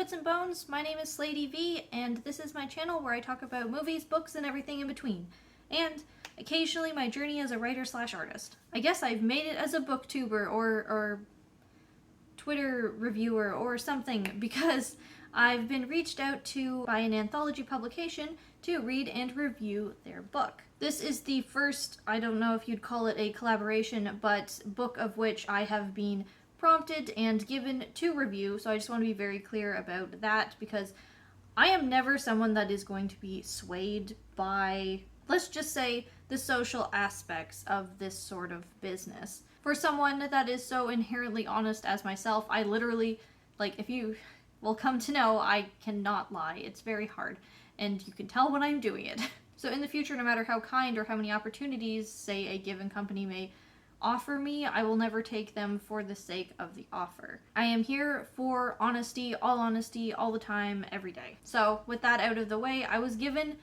Bits and Bones. My name is Slady V, and this is my channel where I talk about movies, books, and everything in between. And occasionally my journey as a writer/artist. I guess I've made it as a booktuber or Twitter reviewer or something because I've been reached out to by an anthology publication to read and review their book. This is the first, I don't know if you'd call it a collaboration, but book of which I have been prompted and given to review, so I just want to be very clear about that because I am never someone that is going to be swayed by, let's just say, the social aspects of this sort of business. For someone that is so inherently honest as myself, I literally, if you will come to know, I cannot lie. It's very hard, and you can tell when I'm doing it. So in the future, no matter how kind or how many opportunities, say, a given company may offer me, I will never take them for the sake of the offer. I am here for honesty all the time, every day. So with that out of the way, I was given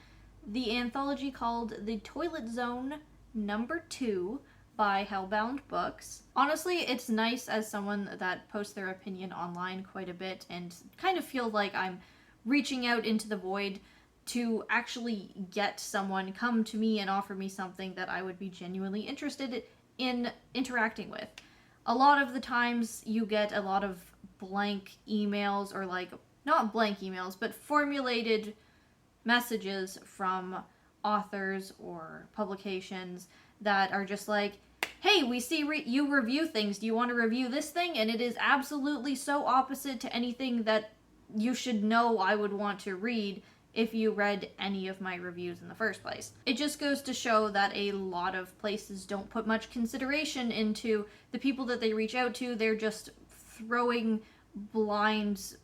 the anthology called The Toilet Zone #2 by Hellbound Books. Honestly, it's nice as someone that posts their opinion online quite a bit and kind of feel like I'm reaching out into the void to actually get someone come to me and offer me something that I would be genuinely interested in interacting with. A lot of the times you get a lot of blank emails, or not blank emails, but formulated messages from authors or publications that are just like, hey, we see you review things, do you want to review this thing? And it is absolutely so opposite to anything that you should know I would want to read if you read any of my reviews in the first place. It just goes to show that a lot of places don't put much consideration into the people that they reach out to. They're just throwing blind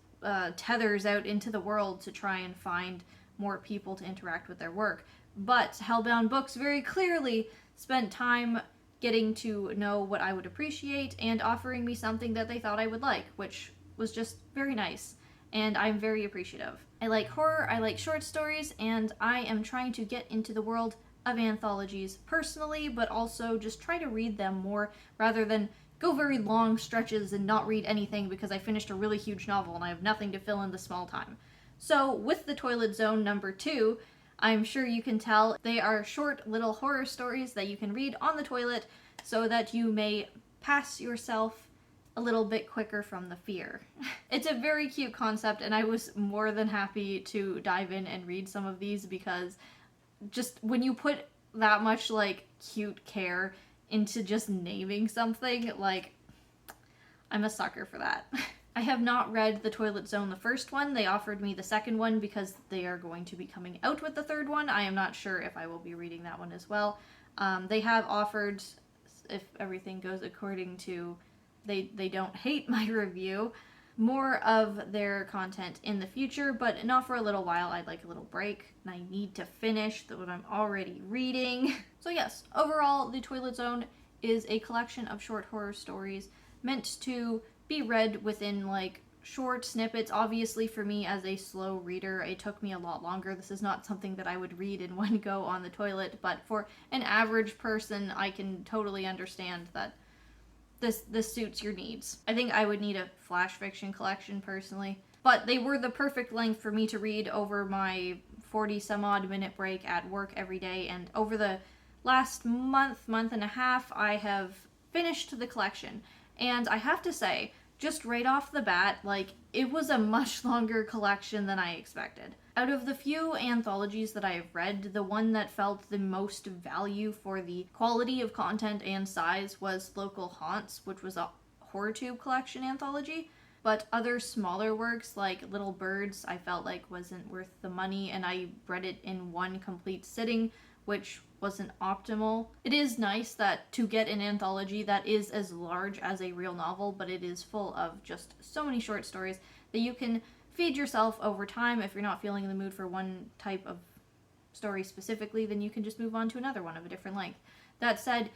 tethers out into the world to try and find more people to interact with their work. But Hellbound Books very clearly spent time getting to know what I would appreciate and offering me something that they thought I would like, which was just very nice. And I'm very appreciative. I like horror, I like short stories, and I am trying to get into the world of anthologies personally, but also just try to read them more rather than go very long stretches and not read anything because I finished a really huge novel and I have nothing to fill in the small time. So with The Toilet Zone #2, I'm sure you can tell they are short little horror stories that you can read on the toilet so that you may pass yourself a little bit quicker from the fear. It's a very cute concept, and I was more than happy to dive in and read some of these because just when you put that much cute care into just naming something, I'm a sucker for that. I have not read The Toilet Zone, the first one. They offered me the second one because they are going to be coming out with the third one. I am not sure if I will be reading that one as well. They have offered, if everything goes according to they don't hate my review, more of their content in the future, but not for a little while. I'd like a little break, and I need to finish what I'm already reading. So yes, overall, The Toilet Zone is a collection of short horror stories meant to be read within short snippets. Obviously for me as a slow reader, it took me a lot longer. This is not something that I would read in one go on the toilet, but for an average person, I can totally understand that this suits your needs. I think I would need a flash fiction collection personally, but they were the perfect length for me to read over my 40 some odd minute break at work every day, and over the last month and a half, I have finished the collection. And I have to say, just right off the bat, it was a much longer collection than I expected. Out of the few anthologies that I have read, the one that felt the most value for the quality of content and size was Local Haunts, which was a HorrorTube collection anthology. But other smaller works like Little Birds I felt like wasn't worth the money, and I read it in one complete sitting, which wasn't optimal. It is nice that to get an anthology that is as large as a real novel, but it is full of just so many short stories that you can feed yourself over time. If you're not feeling in the mood for one type of story specifically, then you can just move on to another one of a different length. That said,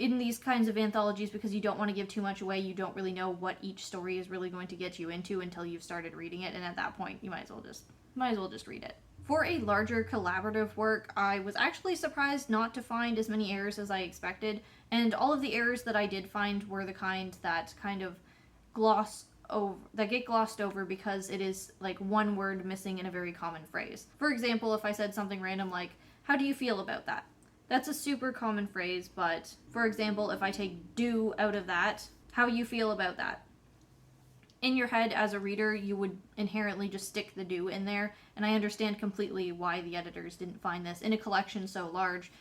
in these kinds of anthologies, because you don't want to give too much away, you don't really know what each story is really going to get you into until you've started reading it, and at that point you might as well just read it. For a larger collaborative work, I was actually surprised not to find as many errors as I expected, and all of the errors that I did find were the kind that kind of gloss glossed over because it is like one word missing in a very common phrase. For example, if I said something random like, "How do you feel about that?" That's a super common phrase, but for example, if I take "do" out of that, "How you feel about that?" In your head as a reader, you would inherently just stick the "do" in there, and I understand completely why the editors didn't find this in a collection so large.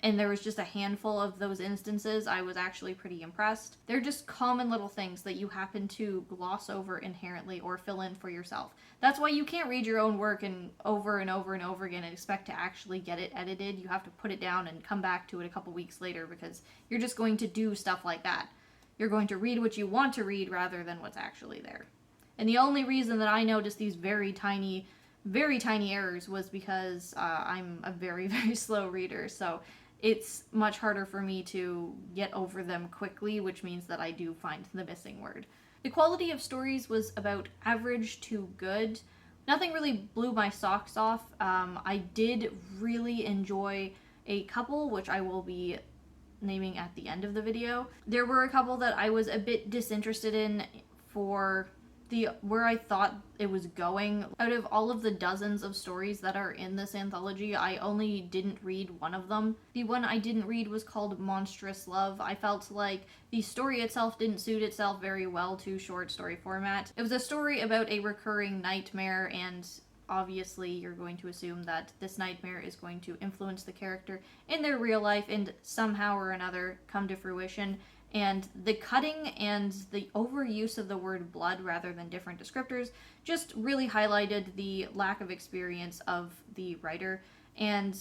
And there was just a handful of those instances. I was actually pretty impressed. They're just common little things that you happen to gloss over inherently or fill in for yourself. That's why you can't read your own work and over and over and over again and expect to actually get it edited. You have to put it down and come back to it a couple weeks later because you're just going to do stuff like that. You're going to read what you want to read rather than what's actually there. And the only reason that I noticed these very tiny errors was because I'm a very, very slow reader. So it's much harder for me to get over them quickly, which means that I do find the missing word. The quality of stories was about average to good. Nothing really blew my socks off. I did really enjoy a couple, which I will be naming at the end of the video. There were a couple that I was a bit disinterested in for where I thought it was going. Out of all of the dozens of stories that are in this anthology, I only didn't read one of them. The one I didn't read was called Monstrous Love. I felt like the story itself didn't suit itself very well to short story format. It was a story about a recurring nightmare, and obviously you're going to assume that this nightmare is going to influence the character in their real life and somehow or another come to fruition. And the cutting and the overuse of the word blood rather than different descriptors just really highlighted the lack of experience of the writer. And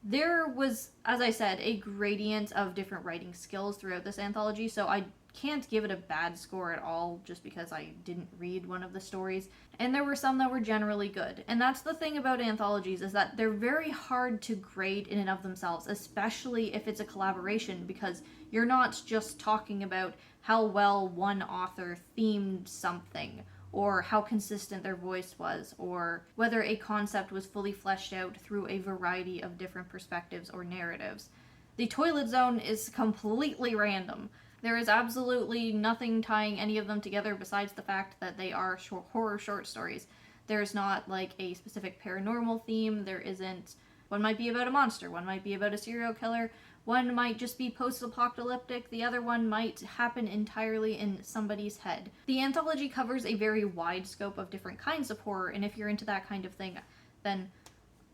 there was, as I said, a gradient of different writing skills throughout this anthology, so I can't give it a bad score at all just because I didn't read one of the stories. And there were some that were generally good. And that's the thing about anthologies, is that they're very hard to grade in and of themselves, especially if it's a collaboration, because you're not just talking about how well one author themed something, or how consistent their voice was, or whether a concept was fully fleshed out through a variety of different perspectives or narratives. The Toilet Zone is completely random. There is absolutely nothing tying any of them together besides the fact that they are horror short stories. There's not like a specific paranormal theme. There isn't. One might be about a monster, one might be about a serial killer, one might just be post-apocalyptic, the other one might happen entirely in somebody's head. The anthology covers a very wide scope of different kinds of horror, and if you're into that kind of thing, then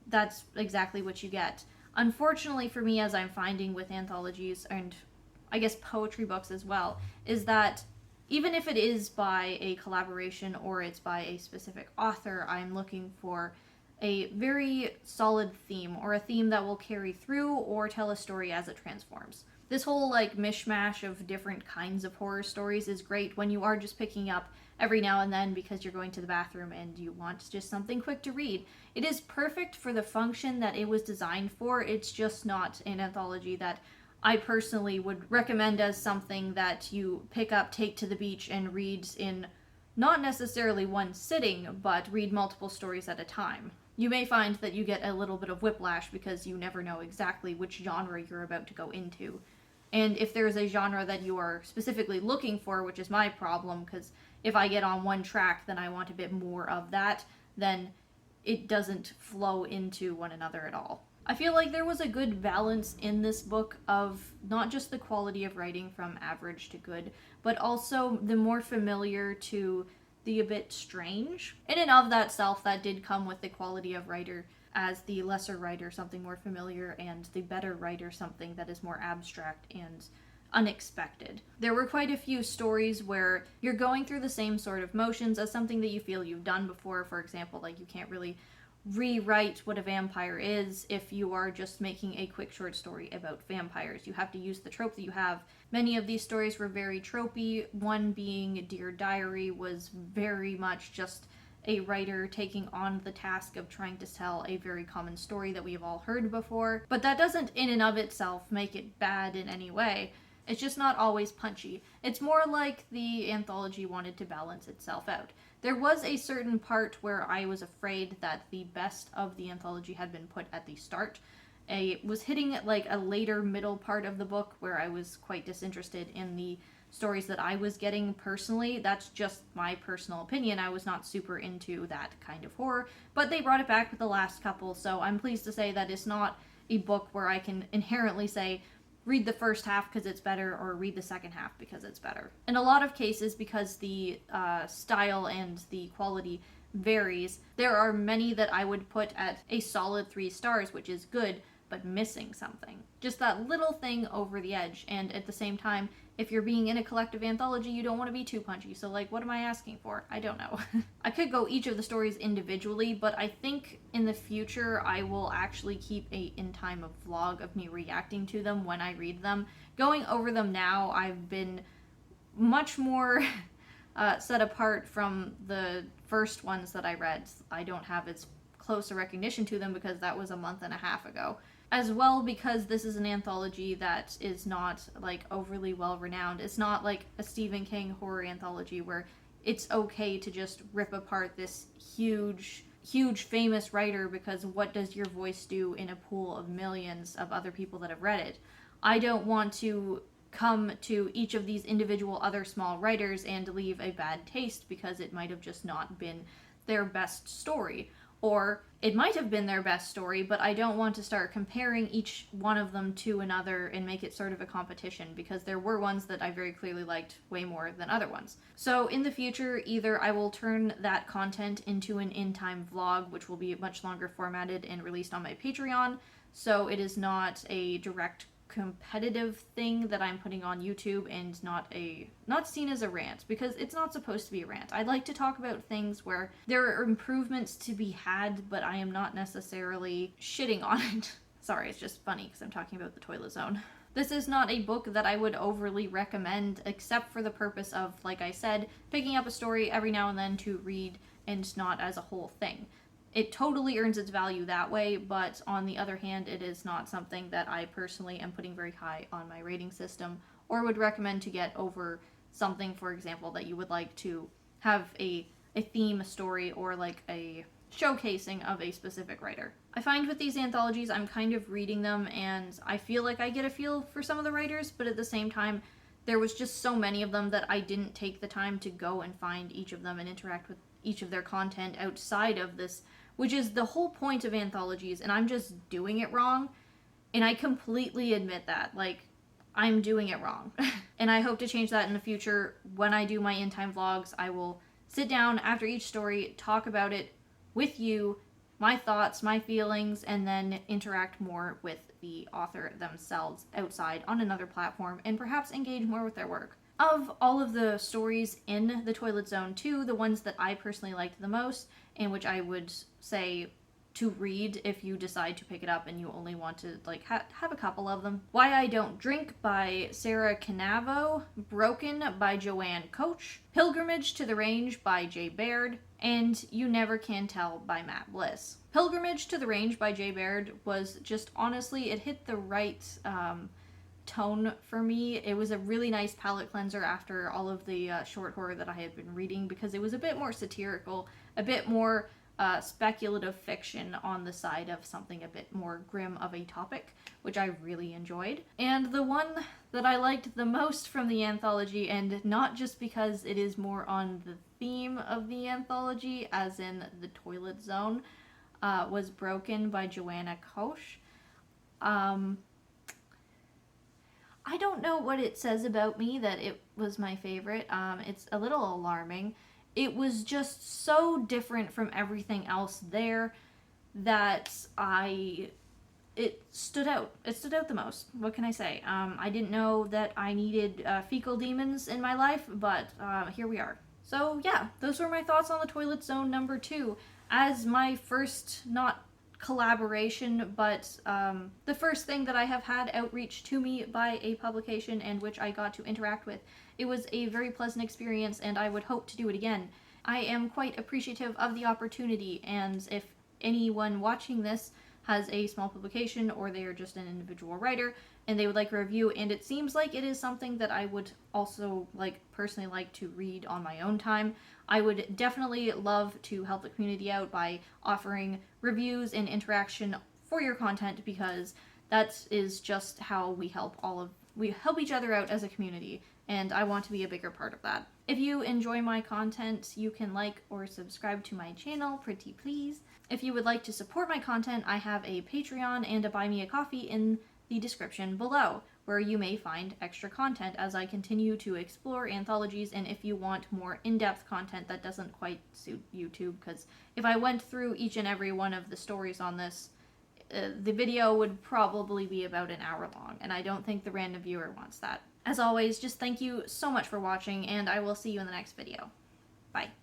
that's exactly what you get. Unfortunately for me, as I'm finding with anthologies, and I guess poetry books as well, is that even if it is by a collaboration or it's by a specific author, I'm looking for a very solid theme, or a theme that will carry through or tell a story as it transforms. This whole like mishmash of different kinds of horror stories is great when you are just picking up every now and then because you're going to the bathroom and you want just something quick to read. It is perfect for the function that it was designed for. It's just not an anthology that I personally would recommend as something that you pick up, take to the beach, and read in not necessarily one sitting, but read multiple stories at a time. You may find that you get a little bit of whiplash because you never know exactly which genre you're about to go into. And if there's a genre that you are specifically looking for, which is my problem, because if I get on one track, then I want a bit more of that, then it doesn't flow into one another at all. I feel like there was a good balance in this book of not just the quality of writing from average to good, but also the more familiar to the a bit strange. In and of that self, that did come with the quality of writer, as the lesser writer something more familiar, and the better writer something that is more abstract and unexpected. There were quite a few stories where you're going through the same sort of motions as something that you feel you've done before. For example, like you can't really rewrite what a vampire is if you are just making a quick short story about vampires. You have to use the trope that you have. Many of these stories were very tropey. One being Dear Diary was very much just a writer taking on the task of trying to tell a very common story that we've all heard before. But that doesn't in and of itself make it bad in any way. It's just not always punchy. It's more like the anthology wanted to balance itself out. There was a certain part where I was afraid that the best of the anthology had been put at the start. I was hitting like a later middle part of the book where I was quite disinterested in the stories that I was getting personally. That's just my personal opinion. I was not super into that kind of horror, but they brought it back with the last couple, so I'm pleased to say that it's not a book where I can inherently say, read the first half because it's better, or read the second half because it's better. In a lot of cases, because the style and the quality varies, there are many that I would put at a solid 3 stars, which is good, but missing something. Just that little thing over the edge. And at the same time, if you're being in a collective anthology, you don't want to be too punchy. So, like, what am I asking for? I don't know. I could go each of the stories individually, but I think in the future I will actually keep a in time of vlog of me reacting to them when I read them. Going over them now, I've been much more set apart from the first ones that I read. I don't have as close a recognition to them because that was a month and a half ago. As well, because this is an anthology that is not, like, overly well renowned. It's not like a Stephen King horror anthology where it's okay to just rip apart this huge famous writer, because what does your voice do in a pool of millions of other people that have read it? I don't want to come to each of these individual other small writers and leave a bad taste because it might have just not been their best story. Or it might have been their best story, but I don't want to start comparing each one of them to another and make it sort of a competition, because there were ones that I very clearly liked way more than other ones. So in the future, either I will turn that content into an in-time vlog, which will be much longer formatted and released on my Patreon, so it is not a direct competitive thing that I'm putting on YouTube, and not seen as a rant, because it's not supposed to be a rant. I'd like to talk about things where there are improvements to be had, but I am not necessarily shitting on it. Sorry, it's just funny because I'm talking about The Toilet Zone. This is not a book that I would overly recommend, except for the purpose of, like I said, picking up a story every now and then to read, and not as a whole thing. It totally earns its value that way, but on the other hand, it is not something that I personally am putting very high on my rating system, or would recommend to get over something, for example, that you would like to have a theme, a story, or like a showcasing of a specific writer. I find with these anthologies, I'm kind of reading them, and I feel like I get a feel for some of the writers, but at the same time, there was just so many of them that I didn't take the time to go and find each of them and interact with each of their content outside of this, which is the whole point of anthologies, and I'm just doing it wrong, and I completely admit that. Like, I'm doing it wrong. And I hope to change that in the future. When I do my in-time vlogs, I will sit down after each story, talk about it with you, my thoughts, my feelings, and then interact more with the author themselves outside on another platform, and perhaps engage more with their work. Of all of the stories in The Toilet Zone 2, the ones that I personally liked the most, and which I would say to read if you decide to pick it up and you only want to, like, have a couple of them. Why I Don't Drink by Sarah Canavo, Broken by Joanne Coach, Pilgrimage to the Range by Jay Baird, and You Never Can Tell by Matt Bliss. Pilgrimage to the Range by Jay Baird was just, honestly, it hit the right tone for me. It was a really nice palate cleanser after all of the short horror that I had been reading, because it was a bit more satirical, a bit more speculative fiction on the side of something a bit more grim of a topic, which I really enjoyed. And the one that I liked the most from the anthology, and not just because it is more on the theme of the anthology, as in The Toilet Zone, was Broken by Joanna Koch. I don't know what it says about me that it was my favorite. It's a little alarming. It was just so different from everything else there that it stood out. It stood out the most. What can I say? I didn't know that I needed fecal demons in my life, but here we are. So yeah, those were my thoughts on The Toilet Zone number 2. As my first, not collaboration, but the first thing that I have had outreach to me by a publication and which I got to interact with. It was a very pleasant experience, and I would hope to do it again. I am quite appreciative of the opportunity, and if anyone watching this has a small publication, or they are just an individual writer and they would like a review, and it seems like it is something that I would also personally like to read on my own time, I would definitely love to help the community out by offering reviews and interaction for your content, because that is just how we help each other out as a community. and I want to be a bigger part of that. If you enjoy my content, you can like or subscribe to my channel, pretty please. If you would like to support my content, I have a Patreon and a Buy Me a Coffee in the description below, where you may find extra content as I continue to explore anthologies, and if you want more in-depth content that doesn't quite suit YouTube, because if I went through each and every one of the stories on this, the video would probably be about an hour long, and I don't think the random viewer wants that. As always, just thank you so much for watching, and I will see you in the next video. Bye.